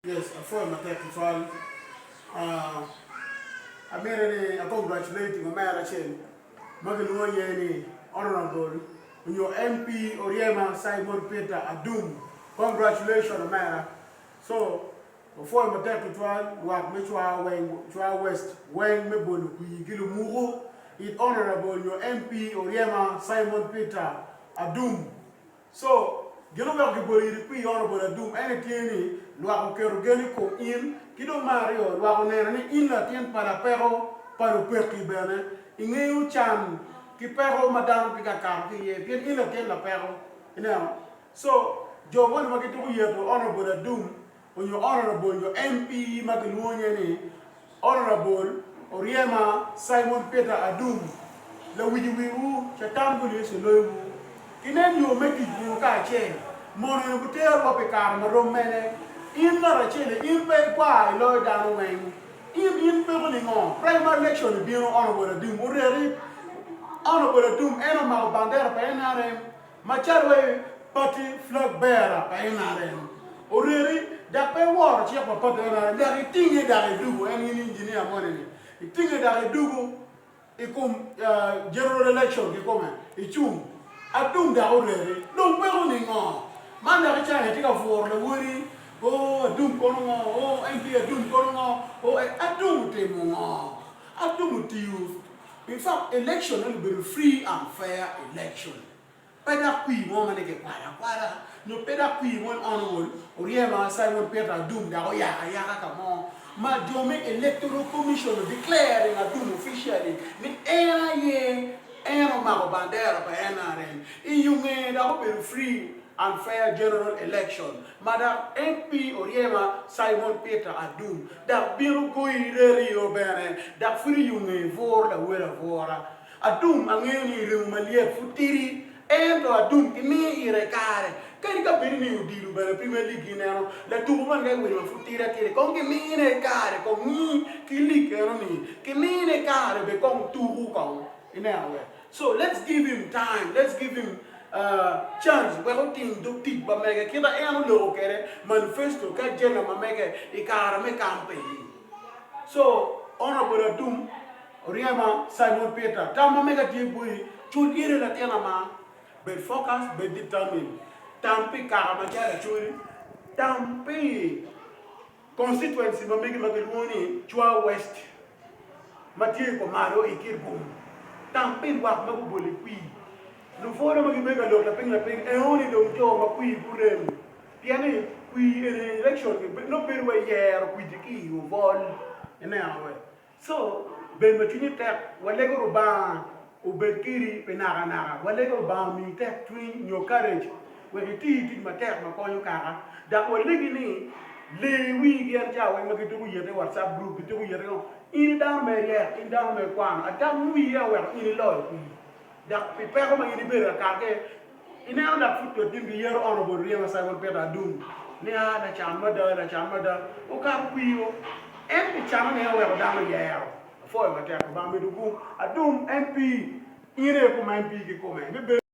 Yes, I follow my technical. I made a congratulating American. Magaluani Honorable, your MP Oriema Simon Peter Adum. Congratulations, America. So, before my technical, what Metua Wang West, Wang Mebulu, Gilumuru, it Honorable, your MP Oriema Simon Peter Adum. So, Gilobert Giboli, Honorable Adum, anything, Loire Kerugeni ko in, Kido Mario, Loire Nerne, in la tien parapero, paruperki bene, Ingeu Chan, Kipero Madame Picacam, Pien in la tien la pero, you know. So, Joe, one of the year to Honorable Adum, when you're honorable, your MP Makiluani, Honorable Oriema Simon Peter Adum, La Widiwu, Chatangu, Loyu. Kinen you make it you ka chain. Mono you tell what be car maromene. In la chain, in pay qua, low down wing. In building on. Primary election be honorable Adum. Already honorable Adum, animal bandera painarem. Macharway party flag bearer painarem. Already that pay war check for partner. There is thing that I do any engineer money. The thing that I do. Ikom general election Ikom. Ichum. Adum da already. Don't pay on it. Man, the China take a for the worry. Oh, Adum Kono. Oh, MP Adum Kono. Oh, Adum Temo. Adum to you. In fact, election will be a free and fair election. Peda Kui, woman, get quara. No Peda Kui, one honorable. Oriema Simon Peter Adum da Oya, come on. Ma Jome Electoral Commission declaring Adum officially. The NIA. Eno mago bandera pa NRM. Iyunge da open free and fair general election. Madam MP Oriema Simon Peter Adum. Da biru koi reri obere. Da free yunge vor da wera vora. Adum angeni rumalie futiri. Endo Adum kini irekare. Kani ka birini udiru bere Premier League inero. La tuman ga wera futira kire. Kongi mine kare. Kongi kili keroni. Kini kare be kong tuhu kong. Inero. So let's give him time. Let's give him chance. We're hoping to teach Bamega. Kita eno lo kere manifesto ka jena mamega ikara me campaign. So honorable Adum, Oriema Simon Peter. Tama mega tibui chud ire la tena ma. Be focus, be determined. Tampi kara machara churi. Tampi constituency mamega magelwoni Chwa West. Matie ko maro ikirbo. Tampin wak magu boleh kui. Lufora magi mega lok laping only dong jo ma kui burem. Tiane kui election no perwe yer kui diki u vol enawe. So ben matini tek walego ruban u berkiri penara walego ba mi tek twin your courage. We ti ma tek ma ko yo kara. Da walegi ni le wi ger ja we magi tu yete WhatsApp group tu yete no. In down Maria, in down Mequan, a damn we are in law. That prepare my better carge. In our that foot to the year honorable Riama Simon Peter Adum. Near the chamada, who can't we and the channel where down here. For my attack, Bamidu, Adum MP, Ire, MP,